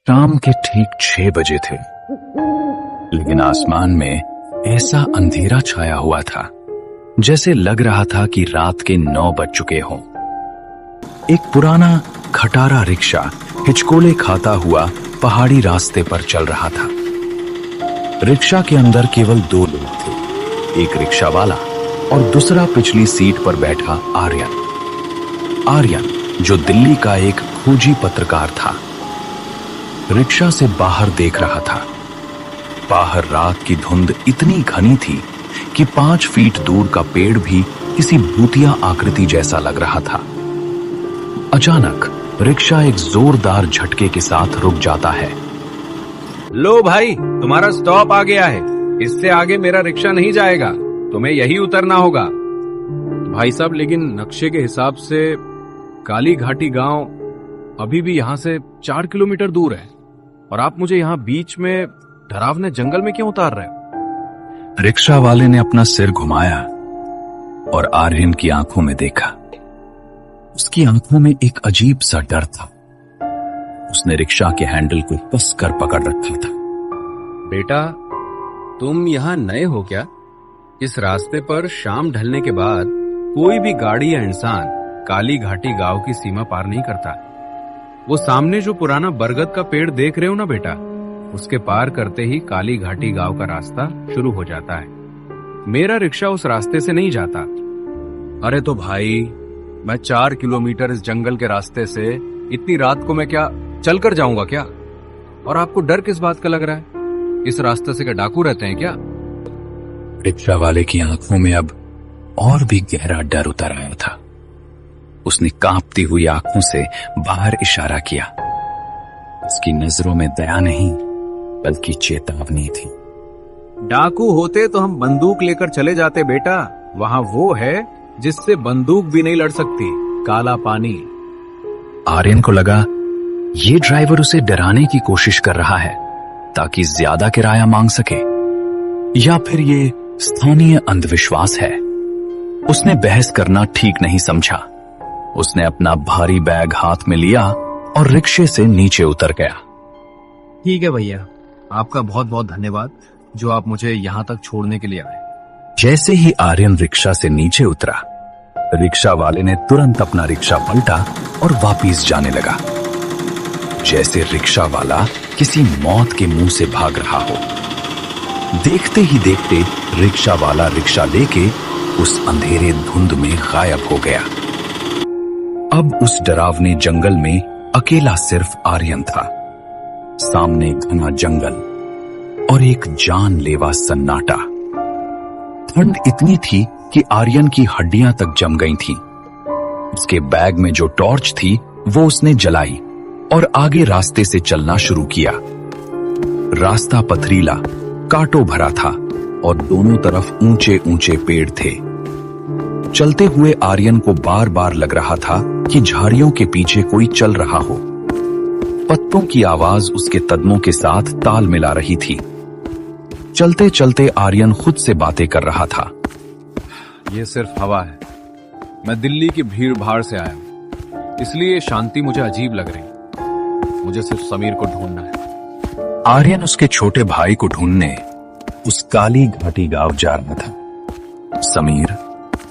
शाम के ठीक 6 बजे थे, लेकिन आसमान में ऐसा अंधेरा छाया हुआ था जैसे लग रहा था कि रात के 9 बज चुके हों। एक पुराना खटारा रिक्शा हिचकोले खाता हुआ पहाड़ी रास्ते पर चल रहा था। रिक्शा के अंदर केवल 2 लोग थे, एक रिक्शा वाला और दूसरा पिछली सीट पर बैठा आर्यन, जो दिल्ली का एक खोजी पत्रकार था। रिक्शा से बाहर देख रहा था। बाहर रात की धुंध इतनी घनी थी कि 5 फीट दूर का पेड़ भी किसी भूतिया आकृति जैसा लग रहा था। अचानक रिक्शा एक जोरदार झटके के साथ रुक जाता है। लो भाई, तुम्हारा स्टॉप आ गया है। इससे आगे मेरा रिक्शा नहीं जाएगा, तुम्हें यही उतरना होगा। भाई साहब, लेकिन नक्शे के हिसाब से काली घाटी गांव अभी भी यहाँ से 4 किलोमीटर दूर है, और आप मुझे यहाँ बीच में डरावने जंगल में क्यों उतार रहे हो? रिक्शा वाले ने अपना सिर घुमाया और आर्यन की आंखों में देखा। उसकी आंखों में एक अजीब सा डर था। उसने रिक्शा के हैंडल को कसकर पकड़ रखा था। बेटा, तुम यहाँ नए हो क्या? इस रास्ते पर शाम ढलने के बाद कोई भी गाड़ी या इंसान काली घाटी गांव की सीमा पार नहीं करता। वो सामने जो पुराना बरगद का पेड़ देख रहे हो ना बेटा, उसके पार करते ही काली घाटी गांव का रास्ता शुरू हो जाता है। मेरा रिक्शा उस रास्ते से नहीं जाता। अरे तो भाई, मैं 4 किलोमीटर इस जंगल के रास्ते से इतनी रात को मैं क्या चलकर जाऊंगा क्या? और आपको डर किस बात का लग रहा है? इस रास्ते से क्या डाकू रहते हैं क्या? रिक्शा वाले की आंखों में अब और भी गहरा डर उतर आया था। उसने कांपती हुई आंखों से बाहर इशारा किया। उसकी नजरों में दया नहीं, बल्कि चेतावनी थी। डाकू होते तो हम बंदूक लेकर चले जाते बेटा। वहां वो है जिससे बंदूक भी नहीं लड़ सकती, काला पानी। आर्यन को लगा ये ड्राइवर उसे डराने की कोशिश कर रहा है ताकि ज्यादा किराया मांग सके, या फिर ये स्थानीय अंधविश्वास है। उसने बहस करना ठीक नहीं समझा। उसने अपना भारी बैग हाथ में लिया और रिक्शे से नीचे उतर गया। ठीक है भैया, आपका बहुत बहुत धन्यवाद जो आप मुझे यहाँ तक छोड़ने के लिए आए। जैसे ही आर्यन रिक्शा से नीचे उतरा, रिक्शा वाले ने तुरंत अपना रिक्शा पलटा और वापस जाने लगा, जैसे रिक्शा वाला किसी मौत के मुंह से भाग रहा हो। देखते ही देखते रिक्शा वाला रिक्शा लेके उस अंधेरे धुंध में गायब हो गया। अब उस डरावने जंगल में अकेला सिर्फ आर्यन था। सामने घना जंगल और एक जानलेवा सन्नाटा। ठंड इतनी थी कि आर्यन की हड्डियां तक जम गई थीं। उसके बैग में जो टॉर्च थी वो उसने जलाई और आगे रास्ते से चलना शुरू किया। रास्ता पथरीला, कांटों भरा था और दोनों तरफ ऊंचे ऊंचे पेड़ थे। चलते हुए आर्यन को बार बार लग रहा था कि झाड़ियों के पीछे कोई चल रहा हो। पत्तों की आवाज उसके कदमों के साथ ताल मिला रही थी। चलते चलते आर्यन खुद से बातें कर रहा था। ये सिर्फ हवा है। मैं दिल्ली की भीड़ भाड़ से आया हूं, इसलिए शांति मुझे अजीब लग रही। मुझे सिर्फ समीर को ढूंढना है। आर्यन उसके छोटे भाई को ढूंढने उस काली घाटी गांव जा रहा था। समीर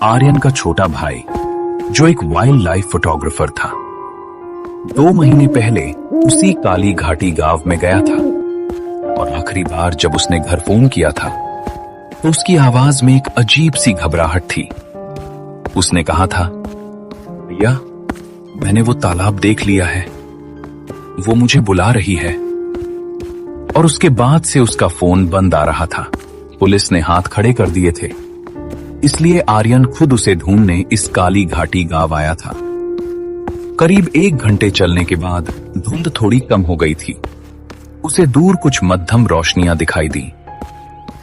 आर्यन का छोटा भाई, जो एक वाइल्ड लाइफ फोटोग्राफर था, 2 महीने पहले उसी काली घाटी गांव में गया था। और आखिरी बार जब उसने घर फोन किया था तो उसकी आवाज में एक अजीब सी घबराहट थी। उसने कहा था, भैया, मैंने वो तालाब देख लिया है, वो मुझे बुला रही है। और उसके बाद से उसका फोन बंद आ रहा था। पुलिस ने हाथ खड़े कर दिए थे, इसलिए आर्यन खुद उसे ढूंढने इस काली घाटी गांव आया था। करीब 1 घंटे चलने के बाद धुंध थोड़ी कम हो गई थी। उसे दूर कुछ मध्यम रोशनियां दिखाई दी,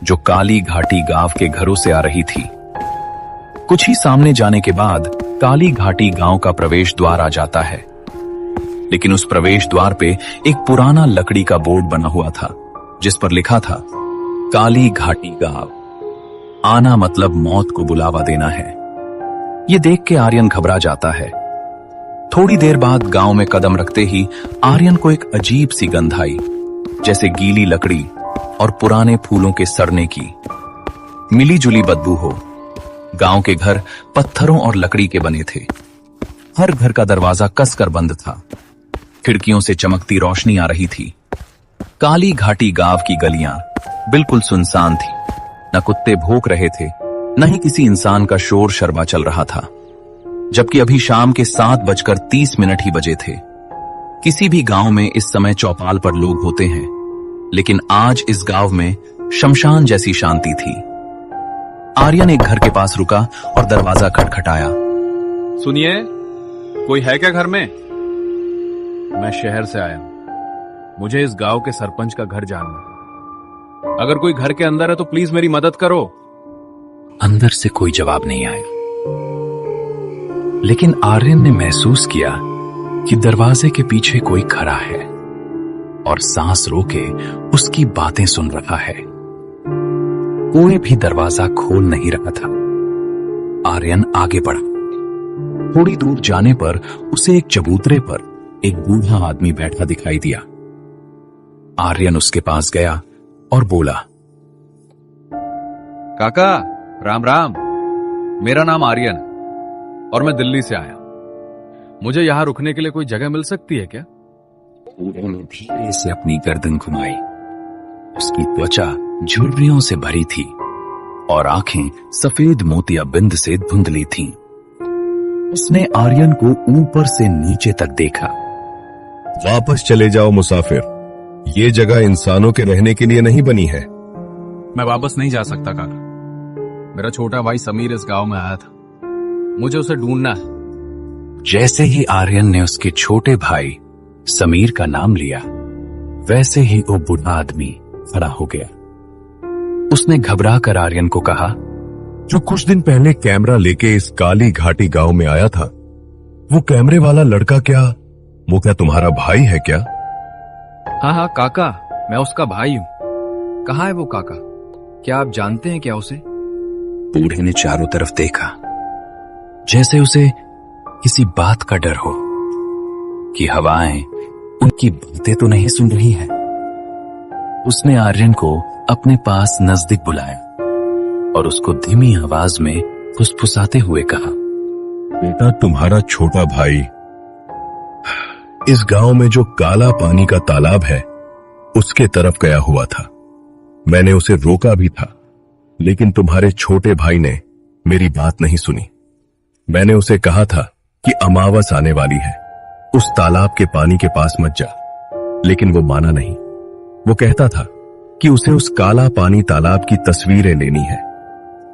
जो काली घाटी गांव के घरों से आ रही थी। कुछ ही सामने जाने के बाद काली घाटी गांव का प्रवेश द्वार आ जाता है, लेकिन उस प्रवेश द्वार पे एक पुराना लकड़ी का बोर्ड बना हुआ था, जिस पर लिखा था, काली घाटी गांव, आना मतलब मौत को बुलावा देना है। ये देख के आर्यन घबरा जाता है। थोड़ी देर बाद गांव में कदम रखते ही आर्यन को एक अजीब सी गंध आई, जैसे गीली लकड़ी और पुराने फूलों के सड़ने की मिली जुली बदबू हो। गांव के घर पत्थरों और लकड़ी के बने थे। हर घर का दरवाजा कसकर बंद था। खिड़कियों से चमकती रोशनी आ रही थी। काली घाटी गांव की गलियां बिल्कुल सुनसान थी। न कुत्ते भौंक रहे थे, न ही किसी इंसान का शोर शरबा चल रहा था। जबकि अभी शाम के 7:30 ही बजे थे। किसी भी गांव में इस समय चौपाल पर लोग होते हैं, लेकिन आज इस गांव में शमशान जैसी शांति थी। आर्यन एक घर के पास रुका और दरवाजा खटखटाया। सुनिए, कोई है क्या घर में? मैं शहर से आया हूं। मुझे इस गांव के सरपंच का घर जानना है। अगर कोई घर के अंदर है तो प्लीज मेरी मदद करो। अंदर से कोई जवाब नहीं आया, लेकिन आर्यन ने महसूस किया कि दरवाजे के पीछे कोई खड़ा है और सांस रोके उसकी बातें सुन रहा है। कोई भी दरवाजा खोल नहीं रहा था। आर्यन आगे बढ़ा। थोड़ी दूर जाने पर उसे एक चबूतरे पर एक बूढ़ा आदमी बैठा दिखाई दिया। आर्यन उसके पास गया और बोला, काका राम राम। मेरा नाम आर्यन और मैं दिल्ली से आया। मुझे यहां रुकने के लिए कोई जगह मिल सकती है क्या? बूढ़े ने धीरे से अपनी गर्दन घुमाई। उसकी त्वचा झुर्रियों से भरी थी और आंखें सफेद मोतिया बिंद से धुंधली थीं। उसने आर्यन को ऊपर से नीचे तक देखा। वापस चले जाओ मुसाफिर, ये जगह इंसानों के रहने के लिए नहीं बनी है। मैं वापस नहीं जा सकता काका। मेरा छोटा भाई समीर इस गांव में आया था। मुझे उसे ढूंढना है। जैसे ही आर्यन ने उसके छोटे भाई समीर का नाम लिया, वैसे ही वो बूढ़ा आदमी खड़ा हो गया। उसने घबरा कर आर्यन को कहा, जो कुछ दिन पहले कैमरा लेके इस काली घाटी गांव में आया था, वो कैमरे वाला लड़का वो क्या तुम्हारा भाई है क्या? हाँ हाँ काका, मैं उसका भाई हूं। कहाँ है वो काका? क्या आप जानते हैं क्या उसे? बूढ़े ने चारों तरफ देखा, जैसे उसे किसी बात का डर हो कि हवाएं उनकी बातें तो नहीं सुन रही है। उसने आर्यन को अपने पास नजदीक बुलाया और उसको धीमी आवाज में फुसफुसाते हुए कहा, बेटा, तुम्हारा छोटा भाई इस गांव में जो काला पानी का तालाब है उसके तरफ गया हुआ था। मैंने उसे रोका भी था, लेकिन तुम्हारे छोटे भाई ने मेरी बात नहीं सुनी। मैंने उसे कहा था कि अमावस आने वाली है, उस तालाब के पानी के पास मत जा, लेकिन वो माना नहीं। वो कहता था कि उसे उस काला पानी तालाब की तस्वीरें लेनी है।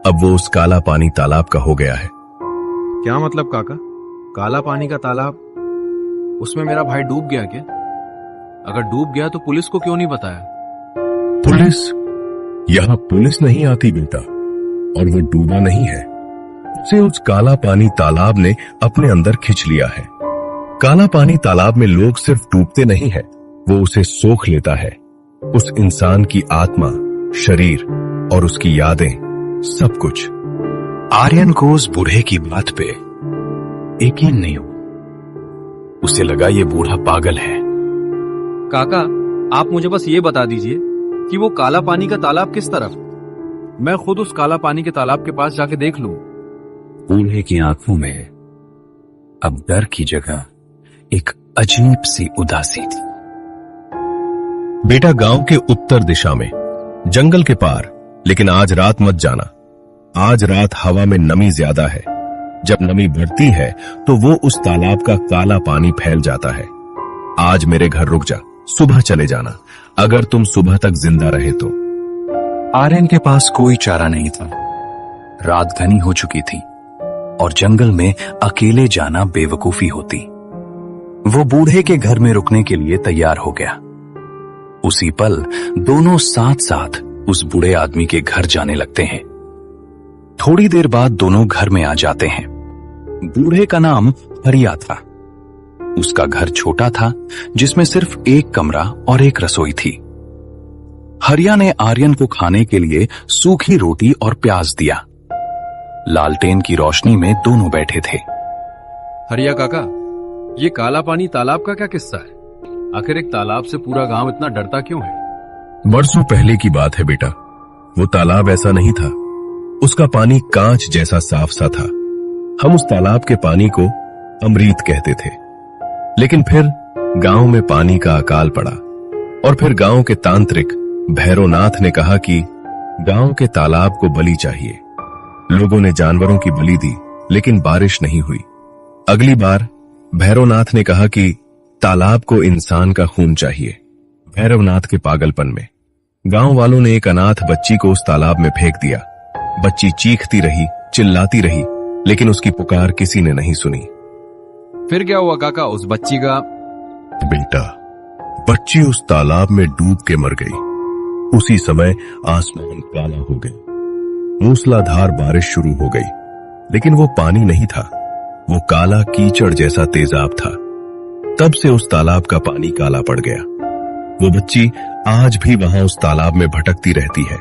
अब वो उस काला पानी तालाब का हो गया है। क्या मतलब काका? काला पानी का तालाब? उसमें मेरा भाई डूब गया क्या? अगर डूब गया तो पुलिस को क्यों नहीं बताया? पुलिस? यहां पुलिस नहीं आती बेटा, और वो डूबा नहीं है। उसे उस काला पानी तालाब ने अपने अंदर खींच लिया है। काला पानी तालाब में लोग सिर्फ डूबते नहीं है, वो उसे सोख लेता है। उस इंसान की आत्मा, शरीर और उसकी यादें, सब कुछ। आर्यन को उस बूढ़े की बात पे यकीन नहीं हुआ। उसे लगा ये बूढ़ा पागल है। काका, आप मुझे बस ये बता दीजिए कि वो काला पानी का तालाब किस तरफ? मैं खुद उस काला पानी के तालाब के पास जाके देख लूं। बूढ़े की आंखों में अब डर की जगह एक अजीब सी उदासी थी। बेटा, गांव के उत्तर दिशा में जंगल के पार, लेकिन आज रात मत जाना। आज रात हवा में नमी ज्यादा है। जब नमी बढ़ती है तो वो उस तालाब का काला पानी फैल जाता है। आज मेरे घर रुक जा, सुबह चले जाना, अगर तुम सुबह तक जिंदा रहे तो। आर्यन के पास कोई चारा नहीं था। रात घनी हो चुकी थी और जंगल में अकेले जाना बेवकूफी होती। वो बूढ़े के घर में रुकने के लिए तैयार हो गया। उसी पल दोनों साथ साथ उस बूढ़े आदमी के घर जाने लगते हैं। थोड़ी देर बाद दोनों घर में आ जाते हैं। बूढ़े का नाम हरिया था। उसका घर छोटा था, जिसमें सिर्फ एक कमरा और एक रसोई थी। हरिया ने आर्यन को खाने के लिए सूखी रोटी और प्याज दिया। लालटेन की रोशनी में दोनों बैठे थे। हरिया काका, ये काला पानी तालाब का क्या किस्सा है? आखिर एक तालाब से पूरा गांव इतना डरता क्यों है? बरसों पहले की बात है बेटा। वो तालाब ऐसा नहीं था। उसका पानी कांच जैसा साफ सा था। हम उस तालाब के पानी को अमृत कहते थे। लेकिन फिर गांव में पानी का अकाल पड़ा और फिर गांव के तांत्रिक भैरवनाथ ने कहा कि गांव के तालाब को बलि चाहिए। लोगों ने जानवरों की बलि दी, लेकिन बारिश नहीं हुई। अगली बार भैरवनाथ ने कहा कि तालाब को इंसान का खून चाहिए। भैरवनाथ के पागलपन में गांव वालों ने एक अनाथ बच्ची को उस तालाब में फेंक दिया। बच्ची चीखती रही, चिल्लाती रही, लेकिन उसकी पुकार किसी ने नहीं सुनी। फिर क्या हुआ काका उस बच्ची का? बेटा, बच्ची उस तालाब में डूब के मर गई। उसी समय आसमान काला हो गया। मूसलाधार बारिश शुरू हो गई, लेकिन वो पानी नहीं था, वो काला कीचड़ जैसा तेजाब था। तब से उस तालाब का पानी काला पड़ गया। वो बच्ची आज भी वहां उस तालाब में भटकती रहती है।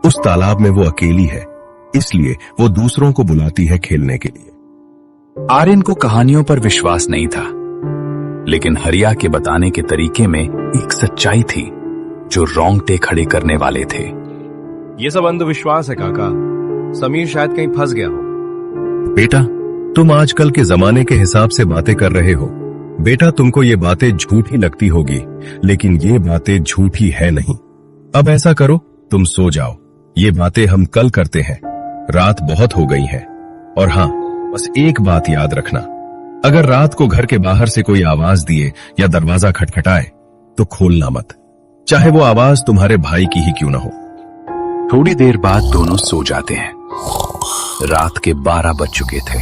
उस तालाब में वो अकेली है, इसलिए वो दूसरों को बुलाती है खेलने के लिए। आर्यन को कहानियों पर विश्वास नहीं था, लेकिन हरिया के बताने के तरीके में एक सच्चाई थी जो रोंगटे खड़े करने वाले थे। ये सब अंधविश्वास है काका। समीर शायद कहीं फंस गया हो। बेटा, तुम आजकल के जमाने के हिसाब से बातें कर रहे हो। बेटा, तुमको ये बातें झूठी लगती होगी, लेकिन ये बातें झूठी है नहीं। अब ऐसा करो, तुम सो जाओ। ये बातें हम कल करते हैं। रात बहुत हो गई है। और हाँ, बस एक बात याद रखना, अगर रात को घर के बाहर से कोई आवाज दिए या दरवाजा खटखटाए तो खोलना मत, चाहे वो आवाज तुम्हारे भाई की ही क्यों ना हो। थोड़ी देर बाद दोनों सो जाते हैं। रात के 12 बज चुके थे।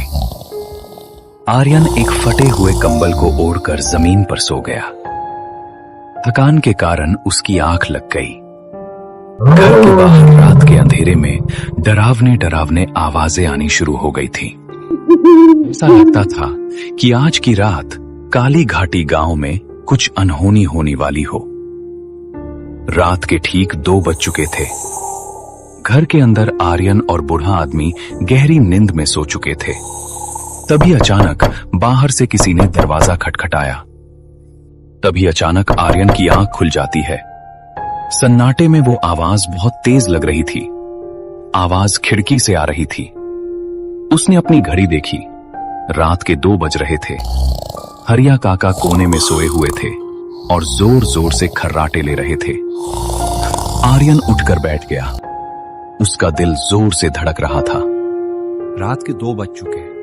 आर्यन एक फटे हुए कंबल को ओढ़कर जमीन पर सो गया। थकान के कारण उसकी आंख लग गई। घर के बाहर रात के अंधेरे में डरावने डरावने आवाजें आनी शुरू हो गई थी। ऐसा लगता था कि आज की रात काली घाटी गांव में कुछ अनहोनी होने वाली हो। रात के ठीक 2 बज चुके थे। घर के अंदर आर्यन और बूढ़ा आदमी गहरी नींद में सो चुके थे। तभी अचानक बाहर से किसी ने दरवाजा खटखटाया। तभी अचानक आर्यन की आंख खुल जाती है। सन्नाटे में वो आवाज बहुत तेज लग रही थी। आवाज खिड़की से आ रही थी। उसने अपनी घड़ी देखी। रात के 2 बज रहे थे। हरिया काका कोने में सोए हुए थे और जोर जोर से खर्राटे ले रहे थे। आर्यन उठकर बैठ गया। उसका दिल जोर से धड़क रहा था। रात के 2 बज चुके हैं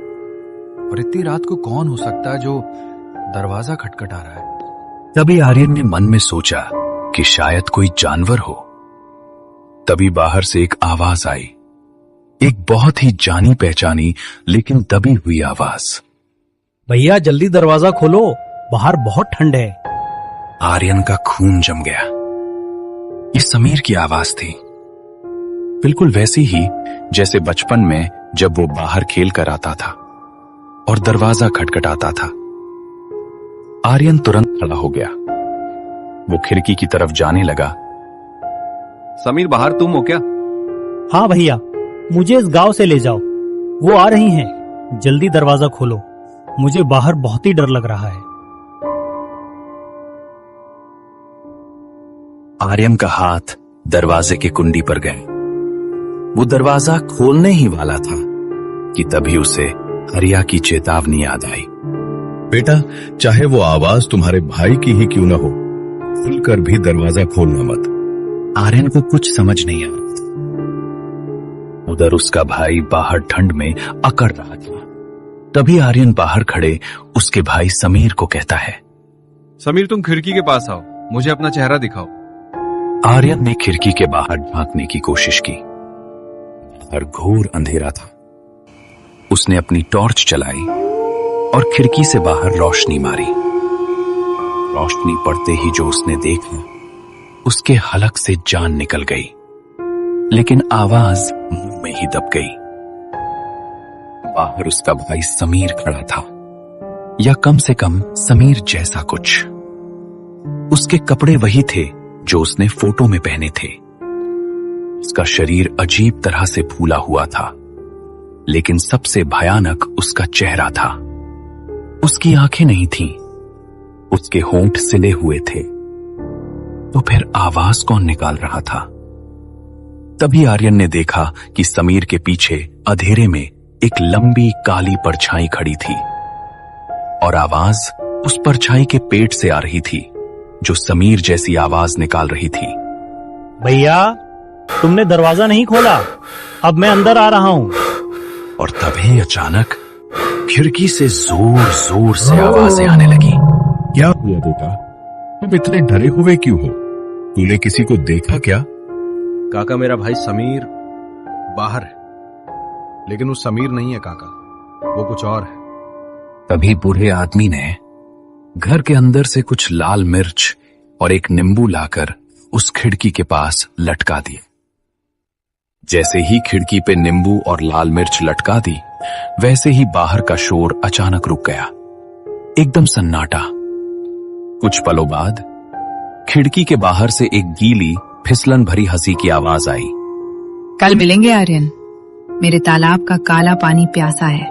और इतनी रात को कौन हो सकता है जो दरवाजा खटखटा रहा है? तभी आर्यन ने मन में सोचा कि शायद कोई जानवर हो। तभी बाहर से एक आवाज आई, एक बहुत ही जानी पहचानी लेकिन दबी हुई आवाज। भैया जल्दी दरवाजा खोलो, बाहर बहुत ठंड है। आर्यन का खून जम गया। ये समीर की आवाज थी, बिल्कुल वैसी ही जैसे बचपन में जब वो बाहर खेल कर आता था और दरवाजा खटखटाता था। आर्यन तुरंत खड़ा हो गया। वो खिड़की की तरफ जाने लगा। समीर, बाहर तुम हो क्या? हाँ भैया, मुझे इस गांव से ले जाओ, वो आ रही हैं। जल्दी दरवाजा खोलो, मुझे बाहर बहुत ही डर लग रहा है। आर्यन का हाथ दरवाजे की कुंडी पर गए। वो दरवाजा खोलने ही वाला था कि तभी उसे हरिया की चेतावनी याद आई। बेटा, चाहे वो आवाज तुम्हारे भाई की ही क्यों ना हो, खुलकर भी दरवाजा खोलना मत। आर्यन को कुछ समझ नहीं आ रहा था। उधर उसका भाई बाहर ठंड में अकड़ रहा था। तभी आर्यन बाहर खड़े उसके भाई समीर को कहता है, समीर, तुम खिड़की के पास आओ, मुझे अपना चेहरा दिखाओ। आर्यन ने खिड़की के बाहर झांकने की कोशिश की, पर घोर अंधेरा था। उसने अपनी टॉर्च चलाई और खिड़की से बाहर रोशनी मारी। रोशनी पड़ते ही जो उसने देखा, उसके हलक से जान निकल गई, लेकिन आवाज मुंह में ही दब गई। बाहर उसका भाई समीर खड़ा था, या कम से कम समीर जैसा कुछ। उसके कपड़े वही थे जो उसने फोटो में पहने थे। उसका शरीर अजीब तरह से फूला हुआ था, लेकिन सबसे भयानक उसका चेहरा था। उसकी आंखें नहीं थीं, उसके होंठ सिले हुए थे। तो फिर आवाज कौन निकाल रहा था? तभी आर्यन ने देखा कि समीर के पीछे अंधेरे में एक लंबी काली परछाई खड़ी थी और आवाज उस परछाई के पेट से आ रही थी, जो समीर जैसी आवाज निकाल रही थी। भैया, तुमने दरवाजा नहीं खोला, अब मैं अंदर आ रहा हूँ। और तभी अचानक खिड़की से जोर जोर से आवाजें आने लगी। क्या हुआ बेटा? तुम इतने डरे हुए क्यों हो? तूने किसी को देखा क्या? काका, मेरा भाई समीर बाहर है, लेकिन वो समीर नहीं है काका, वो कुछ और है। तभी बूढ़े आदमी ने घर के अंदर से कुछ लाल मिर्च और एक नींबू लाकर उस खिड़की के पास लटका दिए। जैसे ही खिड़की पे नींबू और लाल मिर्च लटका दी, वैसे ही बाहर का शोर अचानक रुक गया। एकदम सन्नाटा। कुछ पलों बाद खिड़की के बाहर से एक गीली फिसलन भरी हंसी की आवाज आई। कल मिलेंगे आर्यन, मेरे तालाब का काला पानी प्यासा है,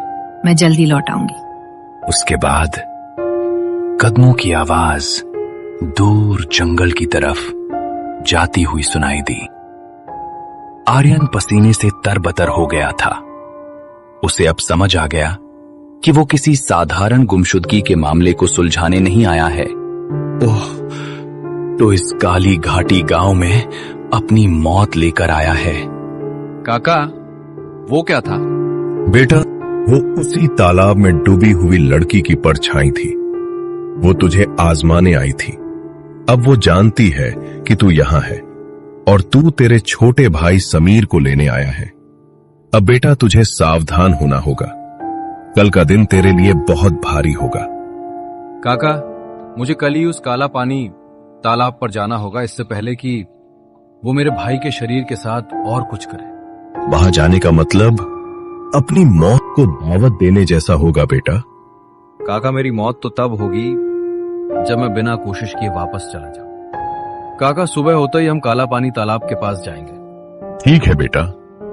मैं जल्दी लौट आऊंगी। उसके बाद कदमों की आवाज दूर जंगल की तरफ जाती हुई सुनाई दी। आर्यन पसीने से तरबतर हो गया था। उसे अब समझ आ गया कि वो किसी साधारण गुमशुदगी के मामले को सुलझाने नहीं आया है। ओह, तो इस काली घाटी गांव में अपनी मौत लेकर आया है। काका, वो क्या था? बेटा, वो उसी तालाब में डूबी हुई लड़की की परछाई थी। वो तुझे आजमाने आई थी। अब वो जानती है कि तू यहां है और तू तेरे छोटे भाई समीर को लेने आया है। अब बेटा, तुझे सावधान होना होगा। कल का दिन तेरे लिए बहुत भारी होगा। काका, मुझे कल ही उस काला पानी तालाब पर जाना होगा, इससे पहले कि वो मेरे भाई के शरीर के साथ और कुछ करे। वहां जाने का मतलब अपनी मौत को दावत देने जैसा होगा बेटा। काका, मेरी मौत तो तब होगी जब मैं बिना कोशिश किए वापस चला जाऊं। काका, सुबह होते ही हम काला पानी तालाब के पास जाएंगे। ठीक है बेटा,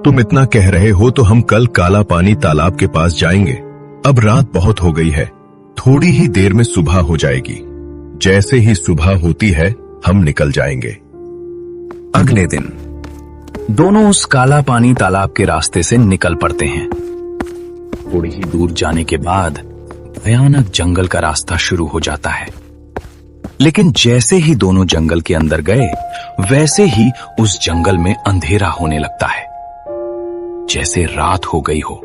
तुम इतना कह रहे हो तो हम कल काला पानी तालाब के पास जाएंगे। अब रात बहुत हो गई है, थोड़ी ही देर में सुबह हो जाएगी। जैसे ही सुबह होती है हम निकल जाएंगे। अगले दिन दोनों उस काला पानी तालाब के रास्ते से निकल पड़ते हैं। थोड़ी ही दूर जाने के बाद भयानक जंगल का रास्ता शुरू हो जाता है। लेकिन जैसे ही दोनों जंगल के अंदर गए, वैसे ही उस जंगल में अंधेरा होने लगता है, जैसे रात हो गई हो।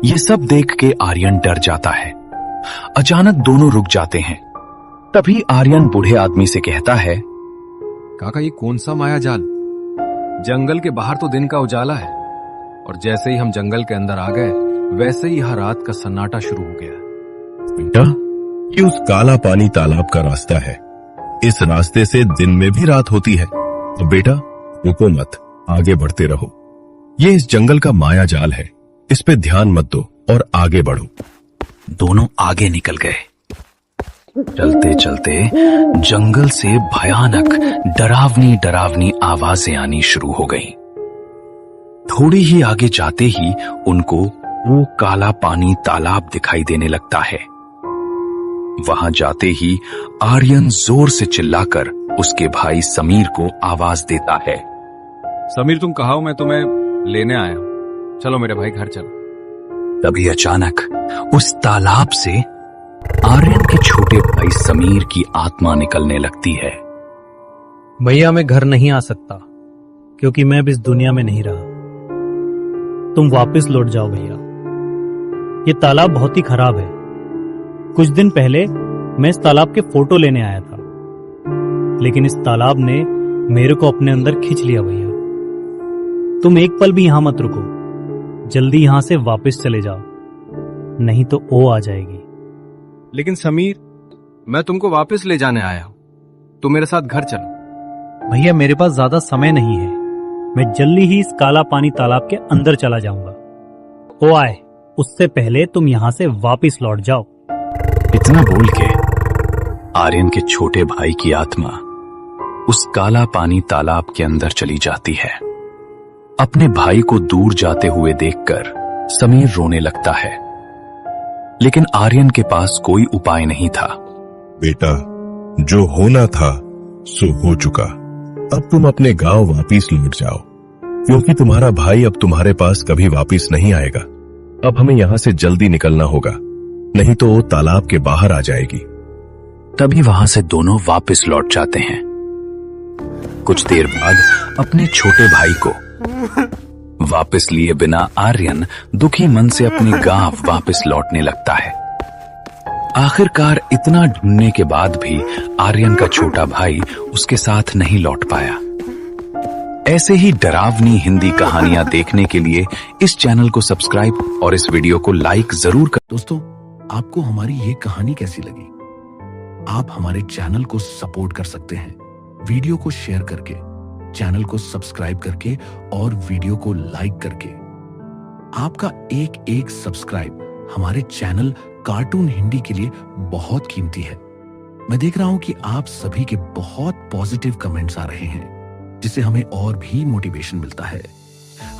ये सब देख के आर्यन डर जाता है। अचानक दोनों रुक जाते हैं। तभी आर्यन बूढ़े आदमी से कहता है, काका, ये कौन सा माया जाल? जंगल के बाहर तो दिन का उजाला है, और जैसे ही हम जंगल के अंदर आ गए, वैसे ही यह रात का सन्नाटा शुरू हो गया। बेटा, ये उस काला पानी तालाब का रास्ता है। इस रास्ते से दिन में भी रात होती है। तो बेटा, रुको मत, आगे बढ़ते रहो। ये इस जंगल का माया जाल है, इस पे ध्यान मत दो और आगे बढ़ो। दोनों आगे निकल गए। चलते चलते जंगल से भयानक डरावनी डरावनी आवाजें आनी शुरू हो गईं। थोड़ी ही आगे जाते ही उनको वो काला पानी तालाब दिखाई देने लगता है। वहां जाते ही आर्यन जोर से चिल्लाकर उसके भाई समीर को आवाज देता है। समीर, तुम कहाँ हो? मैं तुम्हें लेने आया हूं। चलो मेरे भाई, घर चलो। तभी अचानक उस तालाब से आर्यन के छोटे भाई समीर की आत्मा निकलने लगती है। भैया, मैं घर नहीं आ सकता क्योंकि मैं अब इस दुनिया में नहीं रहा। तुम वापस लौट जाओ भैया। ये तालाब बहुत ही खराब है। कुछ दिन पहले मैं इस तालाब के फोटो लेने आया था, लेकिन इस तालाब ने मेरे को अपने अंदर खींच लिया भैया। तुम एक पल भी यहां मत रुको, जल्दी यहां से वापस चले जाओ, नहीं तो ओ आ जाएगी। लेकिन समीर, मैं तुमको वापस ले जाने आया हूं, तुम मेरे साथ घर चलो। भैया, मेरे पास ज्यादा समय नहीं है। मैं जल्दी ही इस काला पानी तालाब के अंदर चला जाऊंगा। ओ आए, उससे पहले तुम यहां से वापस लौट जाओ। इतना बोल के आर्यन के छोटे भाई की आत्मा उस काला पानी तालाब के अंदर चली जाती है। अपने भाई को दूर जाते हुए देखकर समीर रोने लगता है। लेकिन आर्यन के पास कोई उपाय नहीं था। बेटा, जो होना था सो हो चुका। अब तुम अपने गांव वापिस लौट जाओ, क्योंकि तुम्हारा भाई अब तुम्हारे पास कभी वापिस नहीं आएगा। अब हमें यहां से जल्दी निकलना होगा, नहीं तो वो तालाब के बाहर आ जाएगी। तभी वहां से दोनों वापस लौट जाते हैं। कुछ देर बाद अपने छोटे भाई को वापस लिए बिना आर्यन दुखी मन से अपने गांव वापस लौटने लगता है। आखिरकार इतना ढूंढने के बाद भी आर्यन का छोटा भाई उसके साथ नहीं लौट पाया। ऐसे ही डरावनी हिंदी कहानियां देखने के लिए इस चैनल को सब्सक्राइब और इस वीडियो को लाइक जरूर कर। दोस्तों, आपको हमारी ये कहानी कैसी लगी? आप हमारे चैनल को सपोर्ट कर सकते हैं वीडियो को शेयर करके, चैनल को सब्सक्राइब करके और वीडियो को लाइक करके। आपका एक एक सब्सक्राइब हमारे चैनल कार्टून हिंदी के लिए बहुत कीमती है। मैं देख रहा हूं कि आप सभी के बहुत पॉजिटिव कमेंट्स आ रहे हैं, जिससे हमें और भी मोटिवेशन मिलता है।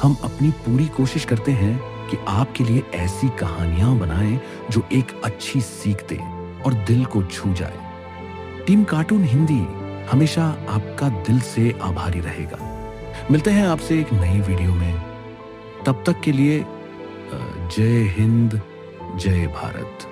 हम अपनी पूरी कोशिश करते हैं कि आपके लिए ऐसी कहानियां बनाएं जो एक अच्छी सीख दे और दिल को छू जाए। टीम कार्टून हिंदी हमेशा आपका दिल से आभारी रहेगा। मिलते हैं आपसे एक नई वीडियो में। तब तक के लिए जय हिंद, जय भारत।